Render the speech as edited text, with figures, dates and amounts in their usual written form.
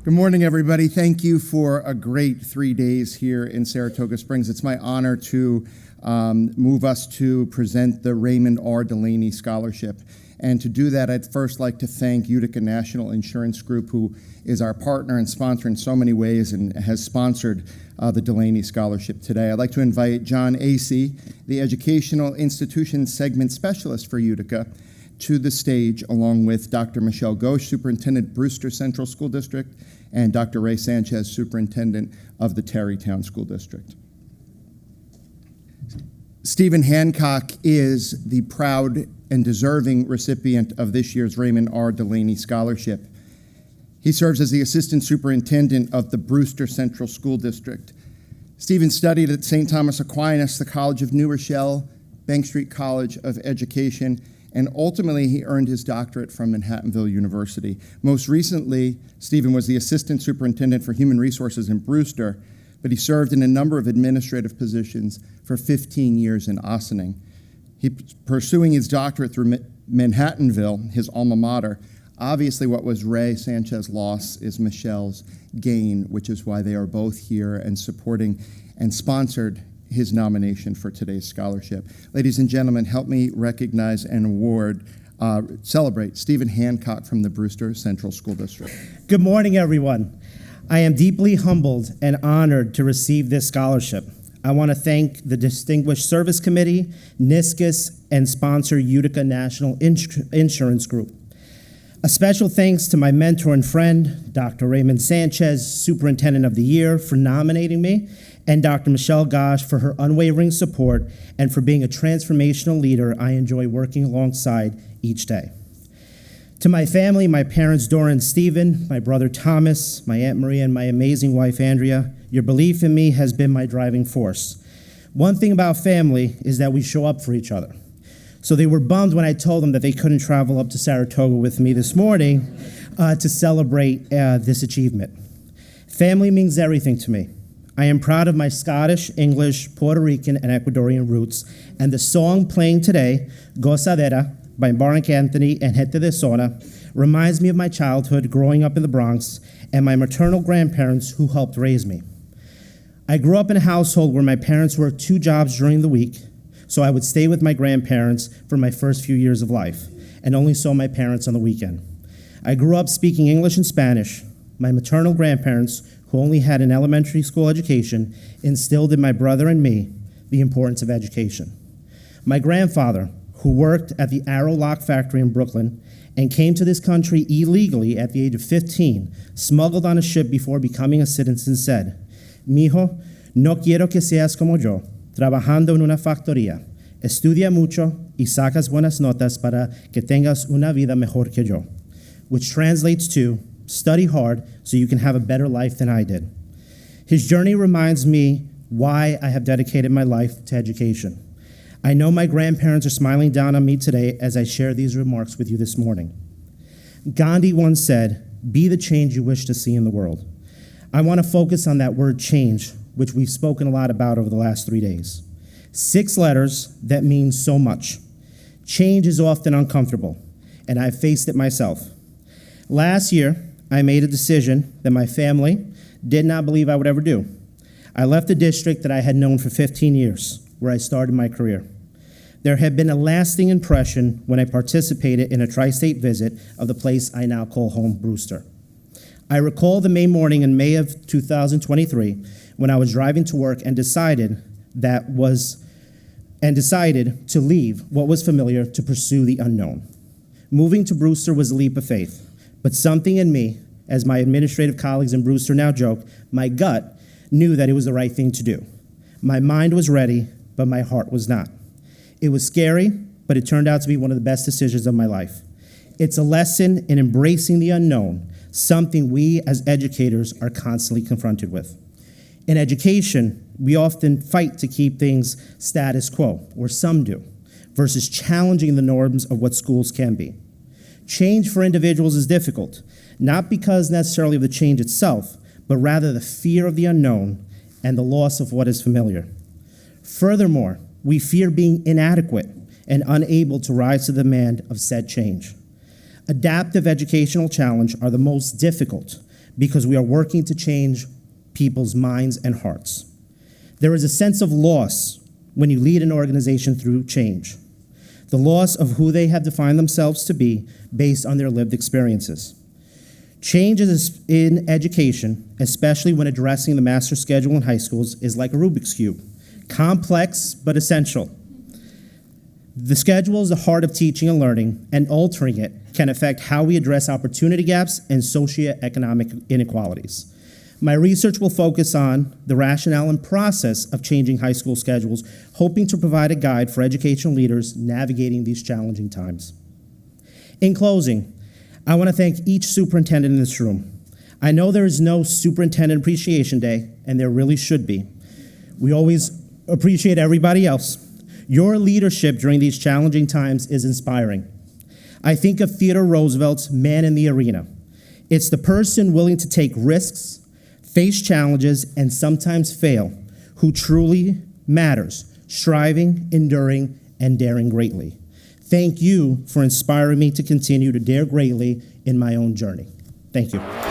Good morning, everybody. Thank you for a great 3 days here in Saratoga Springs. It's my honor to move us to present the Raymond R. Delany Scholarship. And to do that, I'd first like to thank Utica National Insurance Group, who is our partner and sponsor in so many ways and has sponsored the Delany Scholarship today. I'd like to invite John Acey, the Educational Institution Segment Specialist for Utica, to the stage, along with Dr. Michelle Ghosh, Superintendent, Brewster Central School District, and Dr. Ray Sanchez, Superintendent of the Terrytown School District. Stephen Hancock is the proud and deserving recipient of this year's Raymond R. Delany Scholarship. He serves as the Assistant Superintendent of the Brewster Central School District. Stephen studied at St. Thomas Aquinas, the College of New Rochelle, Bank Street College of Education, and ultimately he earned his doctorate from Manhattanville University. Most recently, Stephen was the Assistant Superintendent for Human Resources in Brewster, but he served in a number of administrative positions for 15 years in Ossining. He pursuing his doctorate through Manhattanville, his alma mater. Obviously, what was Ray Sanchez's loss is Michelle's gain, which is why they are both here and supporting and sponsored his nomination for today's scholarship. Ladies and gentlemen, help me recognize and celebrate Stephen Hancock from the Brewster Central School District. Good morning, everyone. I am deeply humbled and honored to receive this scholarship. I want to thank the Distinguished Service Committee, NISCUS, and sponsor Utica National Insurance Group. A special thanks to my mentor and friend, Dr. Raymond Sanchez, Superintendent of the Year, for nominating me, and Dr. Michelle Ghosh for her unwavering support and for being a transformational leader I enjoy working alongside each day. To my family, my parents Dora and Stephen, my brother Thomas, my Aunt Maria, and my amazing wife Andrea, your belief in me has been my driving force. One thing about family is that we show up for each other. So they were bummed when I told them that they couldn't travel up to Saratoga with me this morning to celebrate this achievement. Family means everything to me. I am proud of my Scottish, English, Puerto Rican, and Ecuadorian roots, and the song playing today, Gozadera, by Mark Anthony and Gente de Zona, reminds me of my childhood growing up in the Bronx and my maternal grandparents who helped raise me. I grew up in a household where my parents worked 2 jobs during the week, so I would stay with my grandparents for my first few years of life and only saw my parents on the weekend. I grew up speaking English and Spanish. My maternal grandparents, who only had an elementary school education, instilled in my brother and me the importance of education. My grandfather, who worked at the Arrow Lock Factory in Brooklyn and came to this country illegally at the age of 15, smuggled on a ship before becoming a citizen, said, "Mijo, no quiero que seas como yo, trabajando en una factoría. Estudia mucho y sacas buenas notas para que tengas una vida mejor que yo," which translates to, study hard so you can have a better life than I did. His journey reminds me why I have dedicated my life to education. I know my grandparents are smiling down on me today as I share these remarks with you this morning. Gandhi once said, "Be the change you wish to see in the world." I want to focus on that word change, which we've spoken a lot about over the last 3 days. 6 letters that mean so much. Change is often uncomfortable, and I've faced it myself. Last year, I made a decision that my family did not believe I would ever do. I left a district that I had known for 15 years, where I started my career. There had been a lasting impression when I participated in a tri-state visit of the place I now call home, Brewster. I recall the May morning in May of 2023 when I was driving to work and decided to leave what was familiar to pursue the unknown. Moving to Brewster was a leap of faith. But something in me, as my administrative colleagues in Brewster now joke, my gut knew that it was the right thing to do. My mind was ready, but my heart was not. It was scary, but it turned out to be one of the best decisions of my life. It's a lesson in embracing the unknown, something we as educators are constantly confronted with. In education, we often fight to keep things status quo, or some do, versus challenging the norms of what schools can be. Change for individuals is difficult, not because necessarily of the change itself, but rather the fear of the unknown and the loss of what is familiar. Furthermore, we fear being inadequate and unable to rise to the demand of said change. Adaptive educational challenges are the most difficult because we are working to change people's minds and hearts. There is a sense of loss when you lead an organization through change, the loss of who they have defined themselves to be based on their lived experiences. Change in education, especially when addressing the master schedule in high schools, is like a Rubik's Cube, complex but essential. The schedule is the heart of teaching and learning, and altering it can affect how we address opportunity gaps and socioeconomic inequalities. My research will focus on the rationale and process of changing high school schedules, hoping to provide a guide for educational leaders navigating these challenging times. In closing, I want to thank each superintendent in this room. I know there is no Superintendent Appreciation Day, and there really should be. We always appreciate everybody else. Your leadership during these challenging times is inspiring. I think of Theodore Roosevelt's Man in the Arena. It's the person willing to take risks, face challenges, and sometimes fail, who truly matters, striving, enduring, and daring greatly. Thank you for inspiring me to continue to dare greatly in my own journey. Thank you.